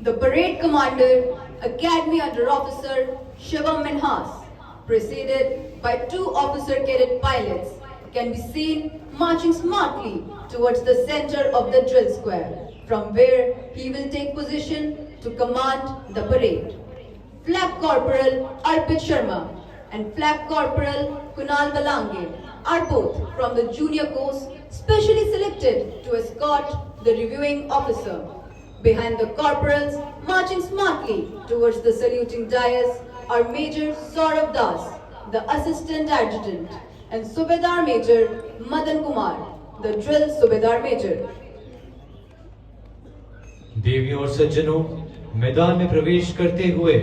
The parade commander, Academy Under Officer Shivam Minhas, preceded by two officer cadet pilots, can be seen marching smartly towards the center of the drill square, from where he will take position to command the parade. Flag Corporal Arpit Sharma and Flag Corporal Kunal Balange are both from the junior course specially selected to escort the reviewing officer. Behind the corporals, marching smartly towards the saluting dais, are Major Saurabh Das, the Assistant Adjutant, and Subedar Major Madan Kumar, the Drill Subedar Major. देवियों और सज्जनों, मैदान में प्रवेश करते हुए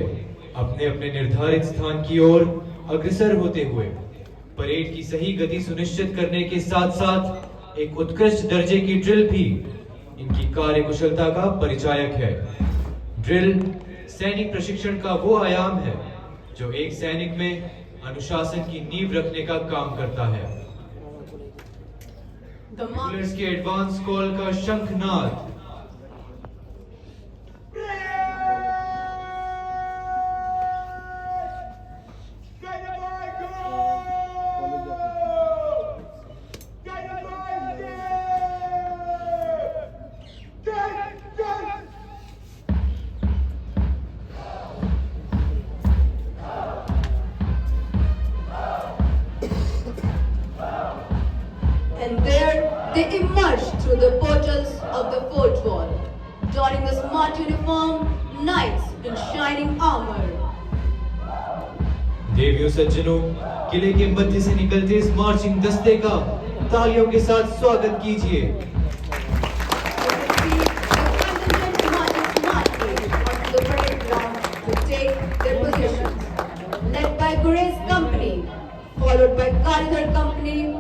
अपने अपने निर्धारित स्थान की ओर अग्रसर होते हुए परेड की सही गति सुनिश्चित करने के साथ साथ एक उत्कृष्ट दर्जे की ड्रिल भी इनकी कार्यकुशलता का परिचायक है। ड्रिल सैनिक प्रशिक्षण का वो आयाम है जो एक सैनिक में अनुशासन की नींव रखने का काम करता है। पुलिस के एडवांस कॉल का शंखनाद And there they emerged through the portals of the fort wall, donning the smart uniform, knights in shining armor. देवियों सज्जनों, किले के मध्य से निकलते इस मार्चिंग दस्ते का तालियों के साथ स्वागत कीजिए। Led by Gurez Company, followed by Karidhar Company.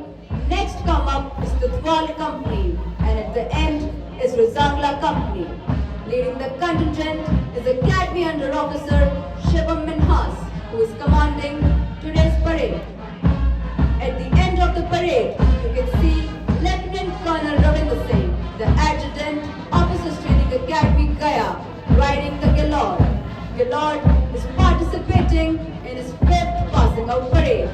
Next come up is the Twal Company, and at the end is Razangla Company. Leading the contingent is Academy Under Officer Shivam Minhas, who is commanding today's parade. At the end of the parade, you can see Lieutenant Colonel Ravinder Singh, the Adjutant, Officers Training Academy Gaya, riding the Gilord. Gilord is participating in his 5th passing out parade.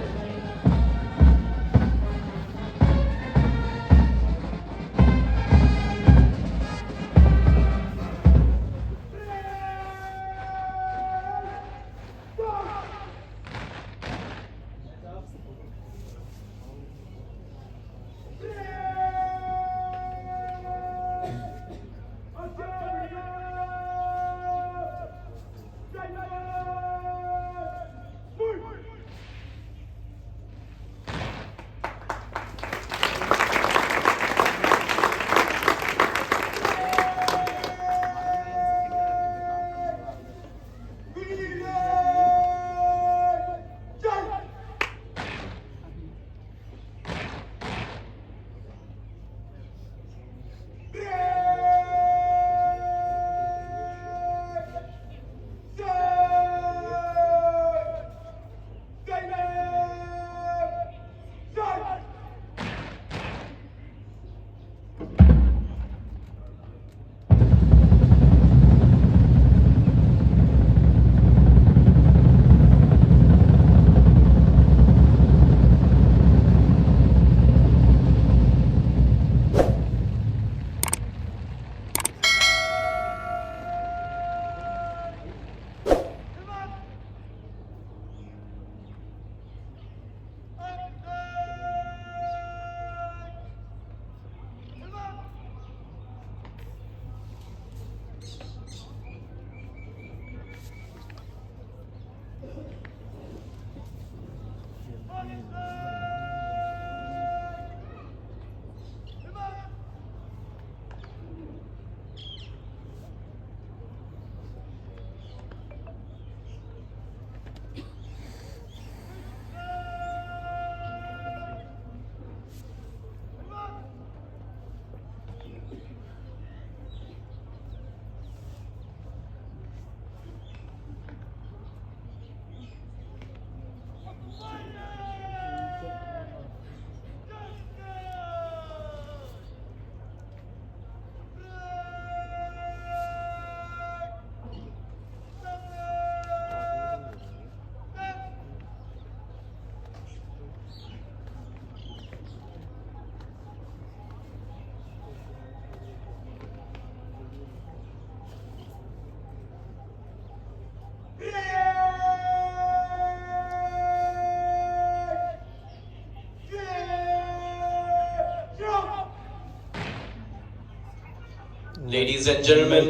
Ladies and gentlemen,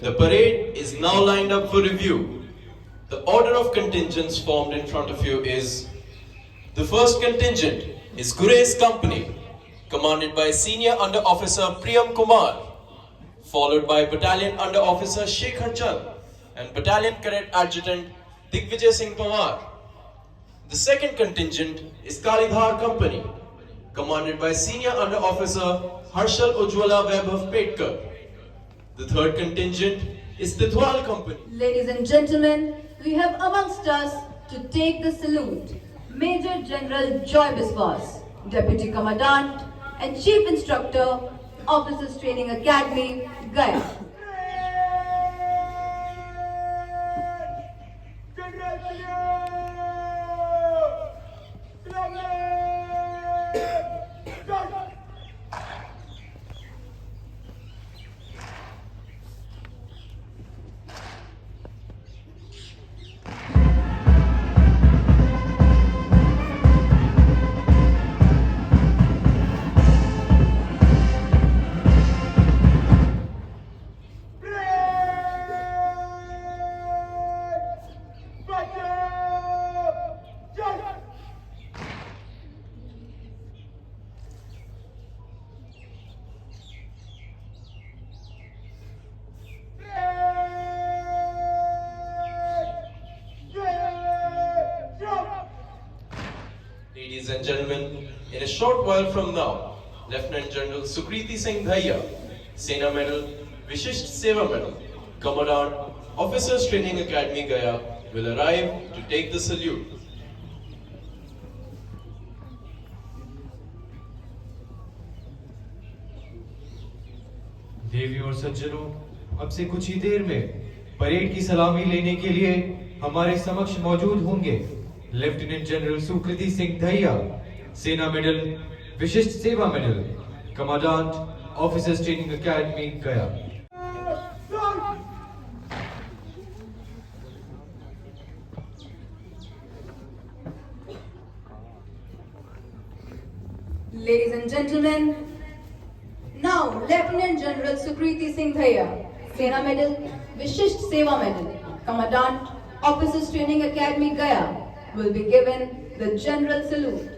the parade is now lined up for review. The order of contingents formed in front of you is: the first contingent is Gure's Company, commanded by Senior Under Officer Priyam Kumar, followed by Battalion Under Officer Shekhar Chand and Battalion Cadet Adjutant Digvijay Singh Pawar. The second contingent is Kalidhar Company, commanded by Senior Under Officer Harshal Ujwala Vaibhav Petkar. The third contingent is Tithwal Company. Ladies and gentlemen, we have amongst us to take the salute Major General Joy Biswas, Deputy Commandant and Chief Instructor, Officers Training Academy, Gaya. Ladies and gentlemen, in a short while from now, Lieutenant General Sukriti Singh Dhaiya, Sena Medal, Vishisht Seva Medal, Commandant, Officers Training Academy Gaya, will arrive to take the salute. देवियों और सज्जनों, अब से कुछ ही देर में parade की सलामी लेने के लिए हमारे समक्ष मौजूद होंगे लेफ्टिनेंट जनरल सुकृति सिंह धैया, सेना मेडल, विशिष्ट सेवा medal, commandant, officers training academy गया। Ladies and gentlemen, now Lieutenant General Sukriti Singh Dhaiya, Sena Medal, Vishisht Seva Medal, Commandant, Officers Training Academy Gaya, will be given the General Salute.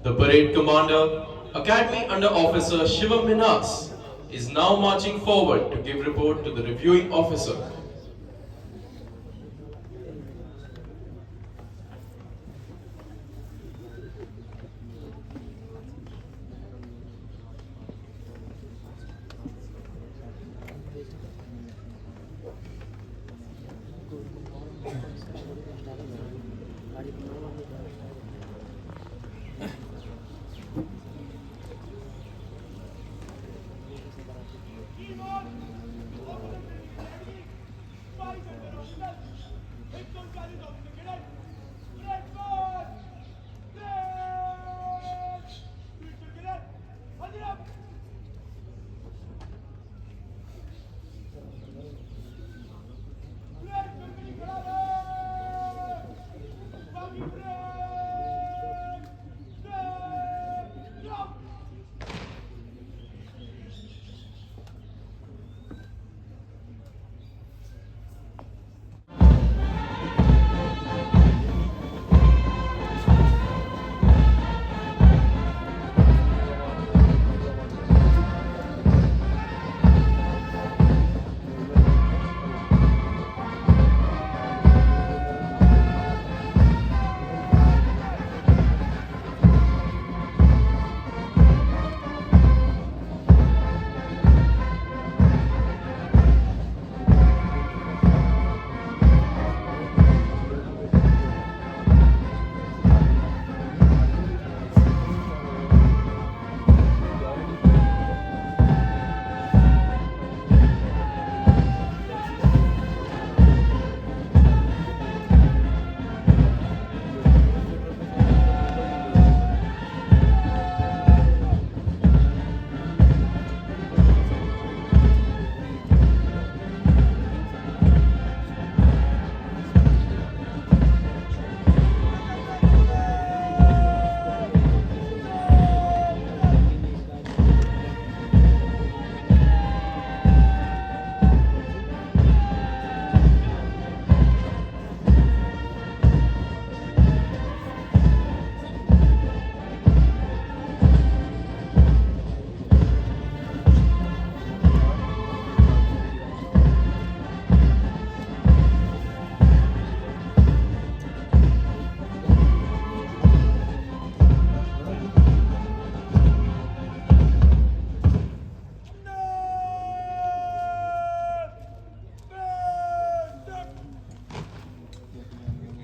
The parade commander, Academy Under Officer Shivam Minhas, is now marching forward to give report to the reviewing officer.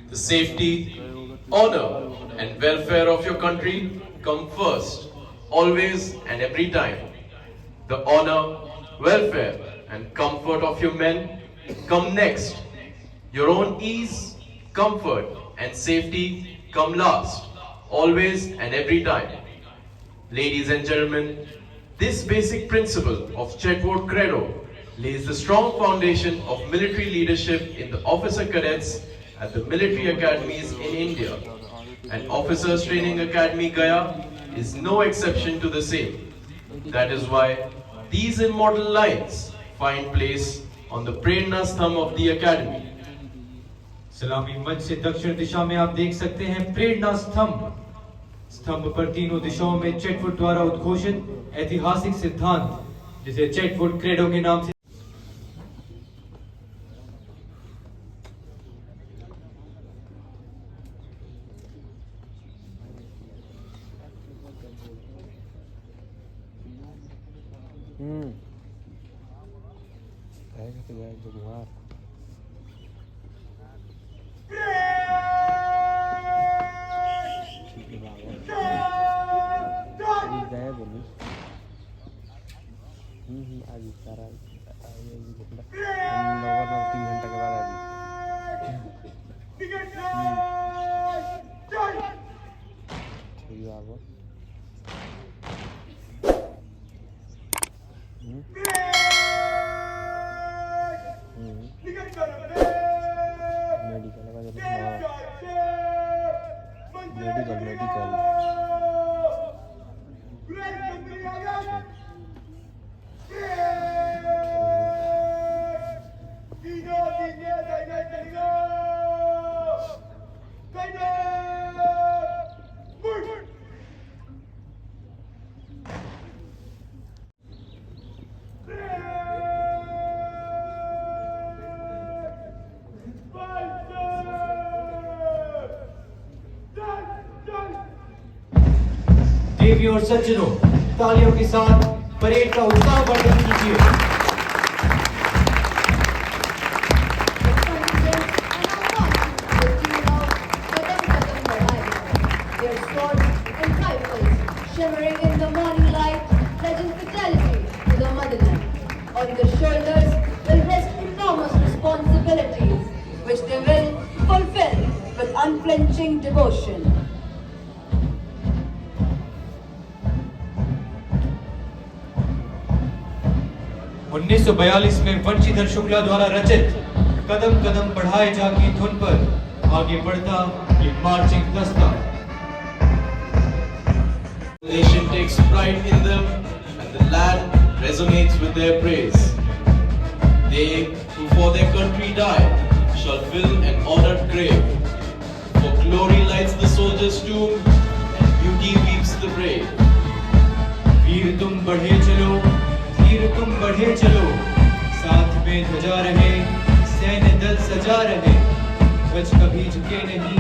The safety, honor, and welfare of your country come first, always and every time. The honor, welfare, and comfort of your men come next. Your own ease, comfort, and safety come last, always and every time. Ladies and gentlemen, this basic principle of Chetwood Credo lays the strong foundation of military leadership in the officer cadets at the military academies in India. And Officers Training Academy Gaya is no exception to the same. That is why these immortal lines find place on the Prerna Stham of the Academy. सलामी मंच से दक्षिण दिशा में आप देख सकते हैं प्रेरणा स्तंभ। स्तंभ पर तीनों दिशाओं में चेटवुड द्वारा उद्घोषित ऐतिहासिक सिद्धांत जिसे चेटवुड क्रेडो के नाम से आज सारा 3 घंटा के बाद देवियों और सज्जनों, तालियों के साथ परेड का उत्साह वर्धन कीजिए। Shimmering in the morning light, pledging fidelity to the motherland. On their shoulders will rest enormous responsibilities, which they will fulfill with unflinching devotion. उन्नीस 1942 में वंशीधर शुक्ला द्वारा रचित कदम कदम बढ़ाए जा की धुन पर आगे बढ़ता एक मार्चिंग दस्ता। The nation takes pride in them and the land resonates with their praise. They who for their country die shall fill an honored grave. For glory lights the soldier's tomb and beauty weeps the brave. वीर तुम बढ़े चलो, धीर तुम बढ़े चलो, साथ में ध्वजा रहे, सैन्य दल सजा रहे, ध्वज कभी झुके नहीं,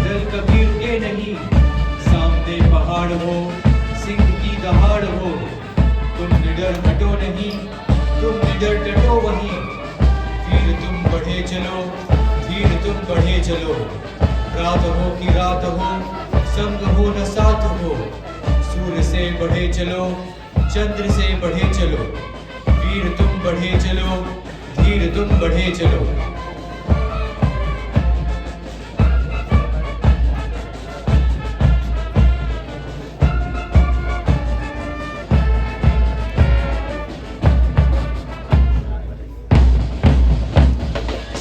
दल कभी रुके नहीं, सामने पहाड़ हो, सिंह की दहाड़ हो, तुम निडर हटो नहीं, तुम निडर डटो वहीं, वीर तुम बढ़े चलो, धीर तुम बढ़े चलो, रात हो कि रात हो, संग हो न साथ हो, सूर्य से बढ़े चलो, चंद्र से बढ़े चलो, वीर तुम बढ़े चलो, धीर तुम बढ़े चलो।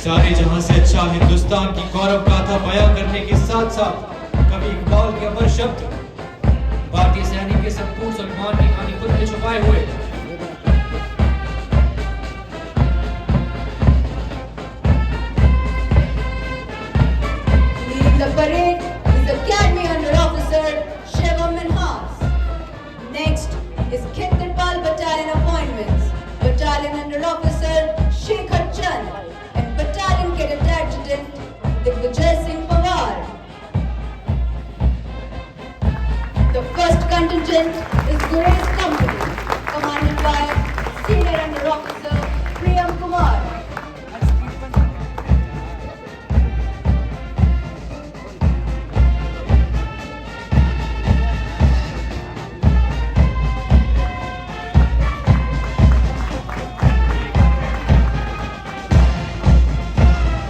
सारे जहां से अच्छा हिंदुस्तान की गौरव गाथा बयां करने के साथ साथ कवि इकबाल के अमर शब्द भारतीय सैनिक के संपूर्ण सम्मान की कहानी खुद में छुपाए हुए। Leading the parade is Academy Under Officer Shivam Minhas. Next is Khitterpal Battalion appointments. Battalion Under Officer Shekhar Chand and Battalion Cadet Adjutant Digvijay Singh Pawar. The first contingent is Grace Company, commanded by Senior Under Officer Priyam Kumar.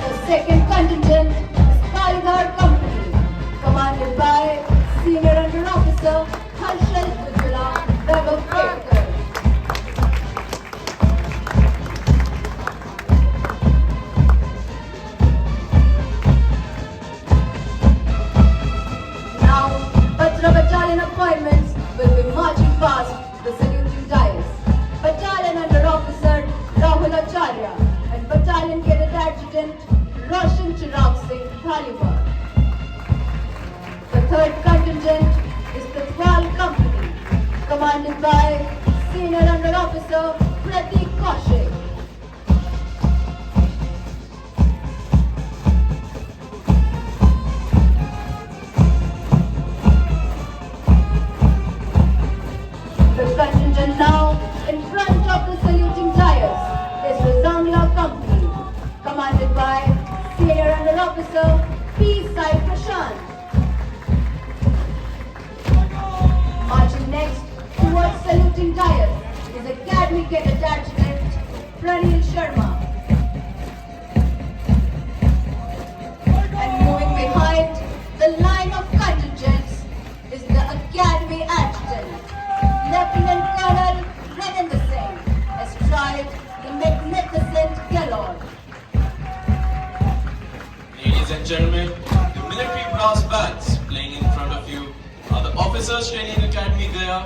The second contingent is Kalidhar Company, commanded by Senior Under Officer Harshal Ujjwala Raghavkar. Now, Patra Battalion appointments will be marching past the saluting dais. Battalion Under Officer Rahul Acharya and Battalion Cadet Adjutant Roshan Chirag Singh Dhaliwal. The third contingent is the Twal Company, commanded by Senior Under Officer Pratik Kaushik. The contingent now in front of the saluting dais is Razangla Company, commanded by Senior Under Officer P. Sai Prashant. Marching next towards saluting dais is Academy Cadet Adjutant Pranil Sharma. And moving behind the line of contingents is the Academy Adjutant, Lieutenant Colonel Renendra Singh, astride the magnificent Gallon. Ladies and gentlemen, the military brass bands playing in front of you are the Officers Training Academy Gaya,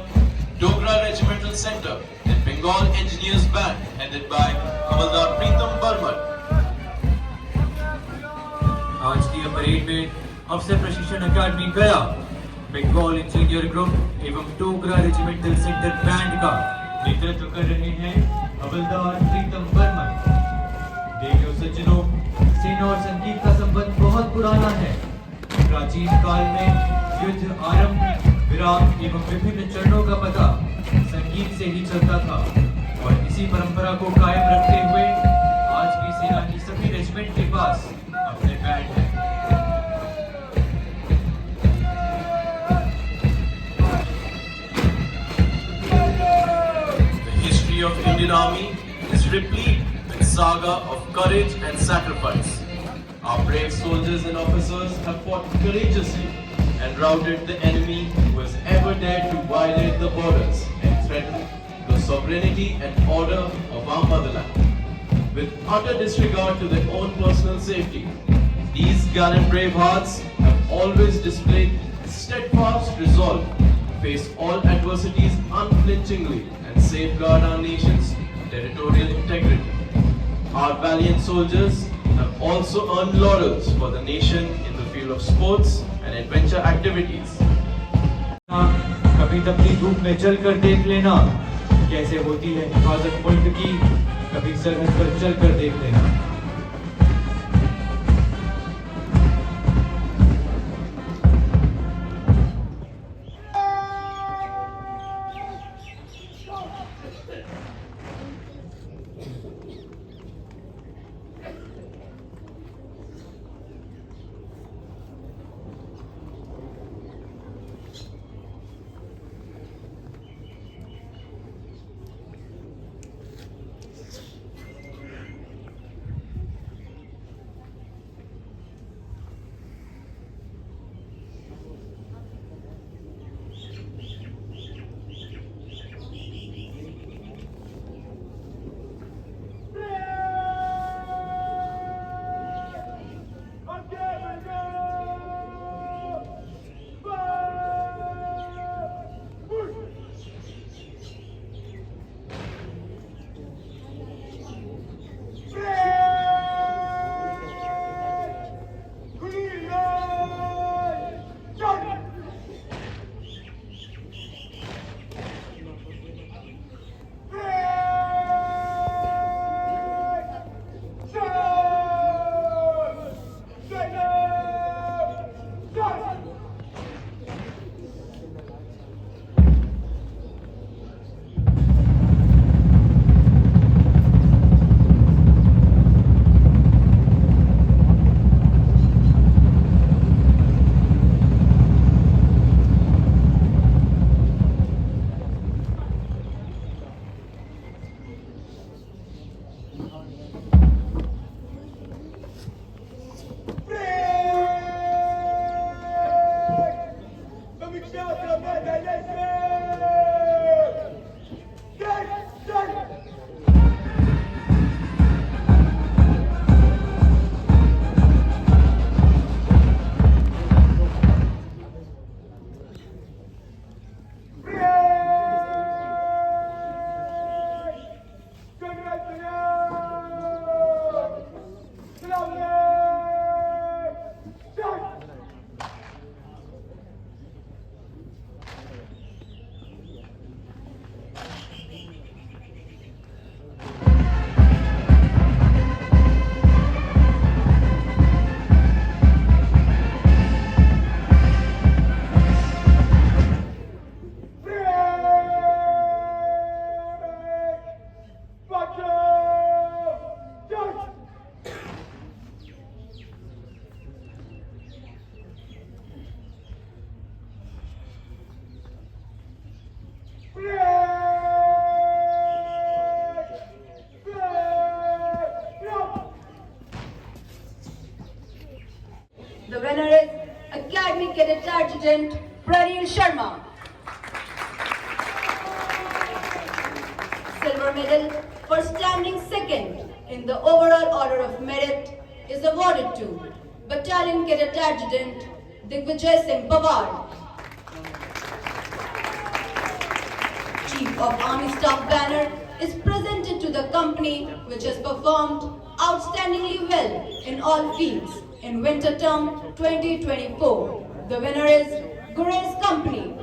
Dogra Regimental Center, and Bengal Engineers Band headed by Havaldar Pritam Barman. आज की यह parade में अफसर प्रशिक्षण अकादमी गया, Bengal engineer group एवं Dogra regimental centre band का नेतृत्व कर रहे हैं हवलदार प्रीतम बर्मन। देवियों सज्जनों, सेना और संगीत का संबंध बहुत पुराना है। प्राचीन काल में युद्ध आरंभ विराम एवं विभिन्न चरणों का पता संगीत से ही चलता था और इसी परंपरा को कायम रखते हुए आज भी सेना की सभी रेजिमेंट के पास अपने बैंड हैं। The history of Indian Army is replete with saga of courage and sacrifice. Our brave soldiers and officers have fought courageously and routed the enemy who has ever dared to violate the borders and threaten the sovereignty and order of our motherland. With utter disregard to their own personal safety, these gallant brave hearts have always displayed steadfast resolve to face all adversities unflinchingly and safeguard our nation's territorial integrity. Our valiant soldiers have also earned laurels for the nation in the field of sports and adventure activities. कभी तपती धूप में चल कर देख लेना कैसे होती है हिफाजत मुल्क की, कभी सरहद पर चल कर देख लेना। The winner is Academy Cadet Adjutant Pranil Sharma. Silver medal for standing second in the overall order of merit is awarded to Battalion Cadet Adjutant Digvijay Singh Pawar. Chief of Army Staff banner is presented to the company which has performed outstandingly well in all fields in winter term 2024. The winner is Grace Company.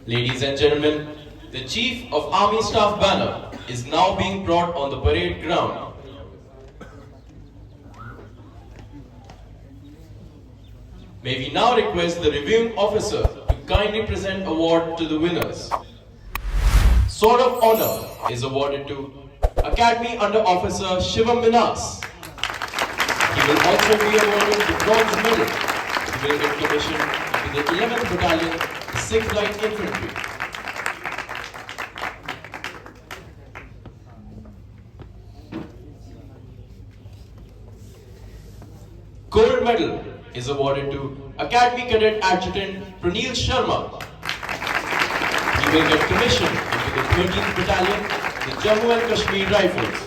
Ladies and gentlemen, the Chief of Army Staff banner is now being brought on the parade ground. May we now request the reviewing officer to kindly present award to the winners. Sword of Honor is awarded to Academy Under Officer Shivam Minas. He will also be awarded the Bronze Medal. He will get commissioned to the 11th Battalion, 6th Light Infantry. Gold Medal is awarded to Academy Cadet Adjutant Pranil Sharma. He will get commissioned into the 13th Battalion, the Jammu and Kashmir Rifles.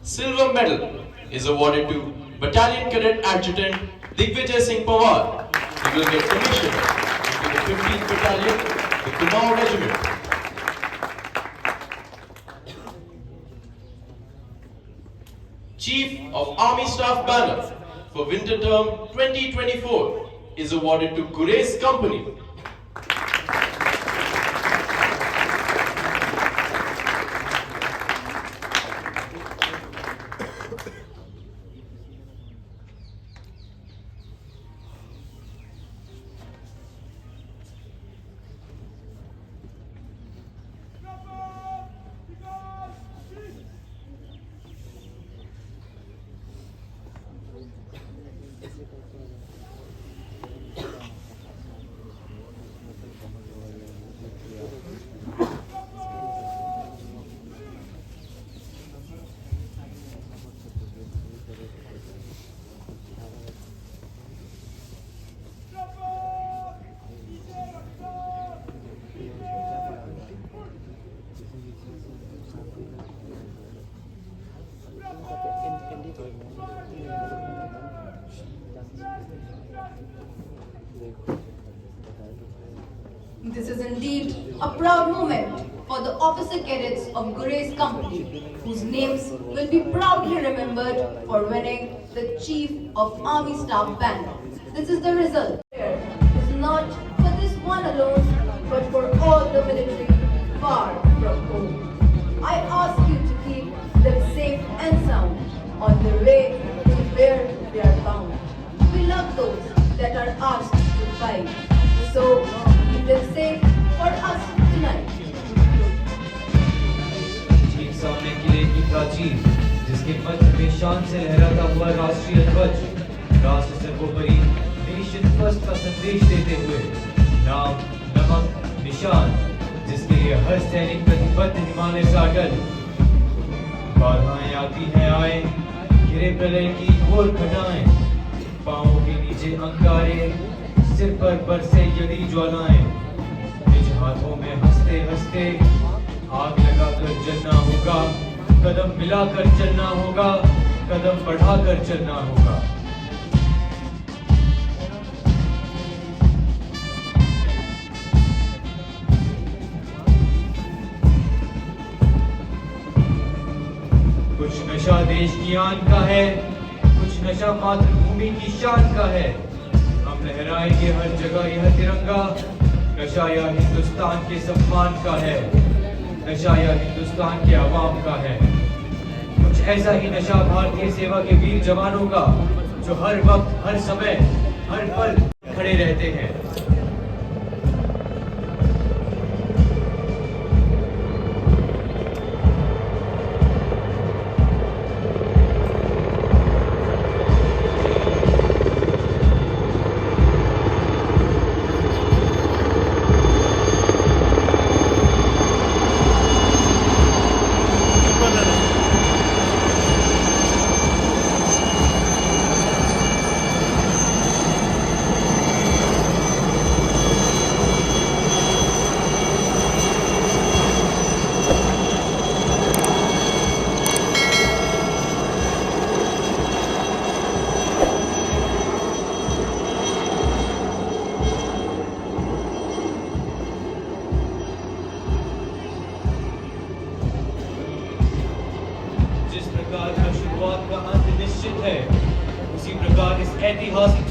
Silver Medal is awarded to Battalion Cadet Adjutant Digvijay Singh Pawar. He will get commissioned into the 15th Battalion, the Kumaon Regiment. Chief of Army Staff banner for winter term 2024 is awarded to Gurace Company. indeed a proud moment for the officer cadets of Gurez Company, whose names will be proudly remembered for winning the Chief of Army Staff banner. This is the result. It's not for this one alone, but for all the military far from home. I ask you to keep them safe and sound on their way to where they are bound. We love those that are asked to fight, so keep them safe for us tonight. ठीक सामने किले की प्राचीर, जिसके मध्य में शान से लहराता हुआ राष्ट्रीय ध्वज, राष्ट्र सर्वोपरि नेशन फर्स्ट का संदेश देते हुए नाम, नमक, निशान, जिसके लिए हर सैनिक प्रतिबद्ध हिमालय से अटल। बाधाएं आती हैं आए, गिरे प्रलय की घोर घटाएं, पांवों के नीचे अंगारे, सिर पर बरसे यदि ज्वालाएं, निज हाथों में हंसते हंसते आग लगाकर चलना होगा, कदम मिलाकर चलना होगा, कदम बढ़ाकर चलना होगा। कुछ नशा देश की आन का है, कुछ नशा मातृभूमि की शान का है। हम लहराएंगे हर जगह यह तिरंगा, नशा यह हिंदुस्तान के सम्मान का है, नशा यह हिंदुस्तान के आवाम का है। कुछ ऐसा ही नशा भारतीय सेवा के वीर जवानों का, जो हर वक्त, हर समय, हर पल खड़े रहते हैं। जिस प्रकार का शुरुआत का अंत निश्चित है, उसी प्रकार इस ऐतिहासिक